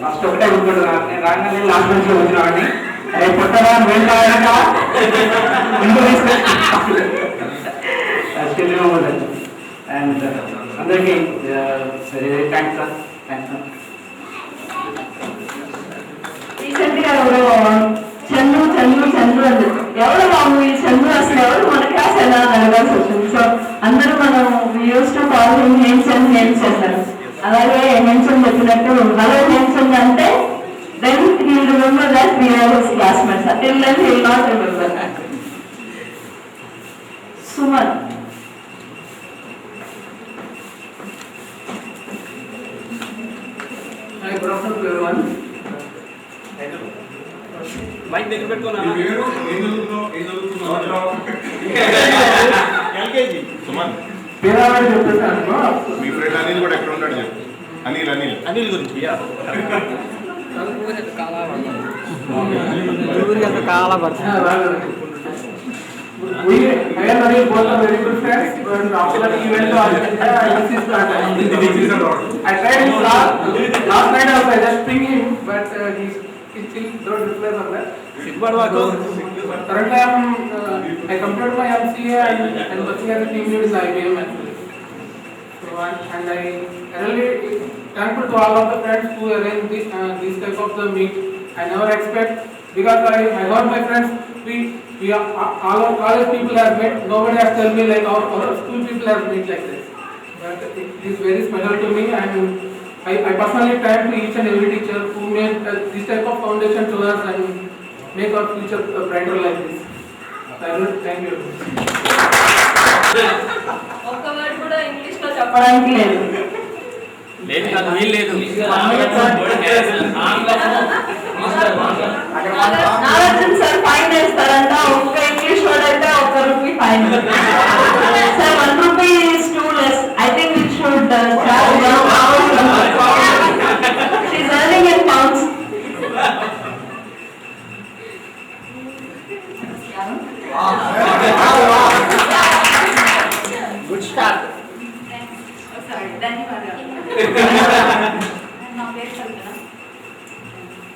First ఒకటే గుర్తుంటున్నాను, నేను రాగానే లాస్ట్ నుంచి వచ్చినవాడిని రేపు పుట్టరా మేము కావాలక ఇంకో అండ్ అందరికీ very very thanks sir. Thanks sir. రీసెంట్గా ఎవరో చంద్రు చంద్రు చంద్రు అని ఎవరు బాబు ఈ చంద్రు అసలు ఎవరు మన క్లాస్ ఎలా అడగాల్సి వచ్చింది. సో అందరూ మనం use to call him Hemchand Hemchand అని. అలాగే హేమ్చంద్ చెప్పినట్టు హలో హేమ్చంద్ అంటే then he will remember that we are his classmates. Until then he will not remember that. Suman. Hi, good afternoon to everyone. Mic దగ్గర పెట్టుకున్నా ఎల్కేజీ సుమన్ పేరావాడు చెప్పేసాను. మీ ఫ్రెండ్ అనిల్ కూడా ఎక్కడ ఉంటాడు చెప్పు. అనిల్ అనిల్ అనిల్ గురించి కాలా పడుతుంది. We and Anil both are very good friends, but after that event, I tried him last night also. I just pinged him, but he still don't reply for that. Currently, I completed my MCA and working as a team lead in IBM actually. So and I really thankful to all of the friends who arranged this type of the meet. I never expect, because I heard my friends we are, all our college people have met. Nobody has told me like our school people have met like this. But it is very special to me, and I personally thank to each and every teacher who made this type of foundation to us and make our future brighter like this. I will thank you. ఒక్క word కూడా English లో చెప్పడానికి లేదు. లేదు కాదు వీల్ లేదు. Nagarjuna sir fine వేస్తారంట. ఒక్క ఇంగ్లీష్ వర్డ్ అయితే ₹1 fine. Sir ₹1 is too less. I think it should charge down. She's earning in pounds. Good start. ధన్యవాదాలు. నా పేరు కల్పన.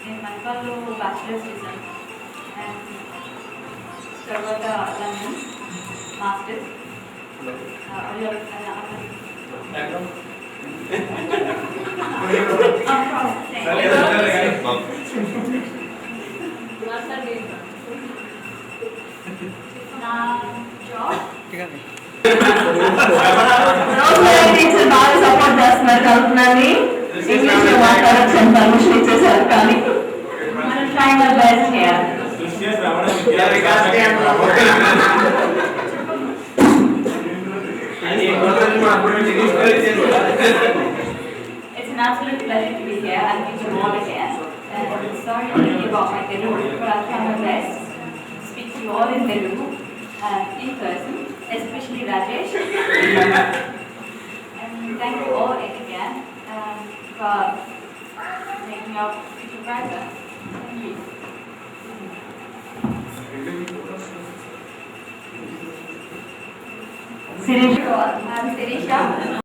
నేను మణిపాల్లో బ్యాచిలర్స్ చేశాను అండ్ తర్వాత లండన్ మాస్టర్స్. నా జాబ్ టీచర్ బాగా సపోర్ట్ చేస్తున్నారు కల్పనని. ఇంగ్లీష్ లో మాట్లాడచ్చు పర్మిషన్ ఇచ్చేసారు, కానీ మనం try my best here. It's an absolute pleasure to be here. I'll meet you all again. Sorry to give off my Telugu, but I'll try my best to speak to you all in Telugu in person, especially Rajesh. And thank you all again for making our future brighter. Thank you. Sirisha. I'm Sirisha.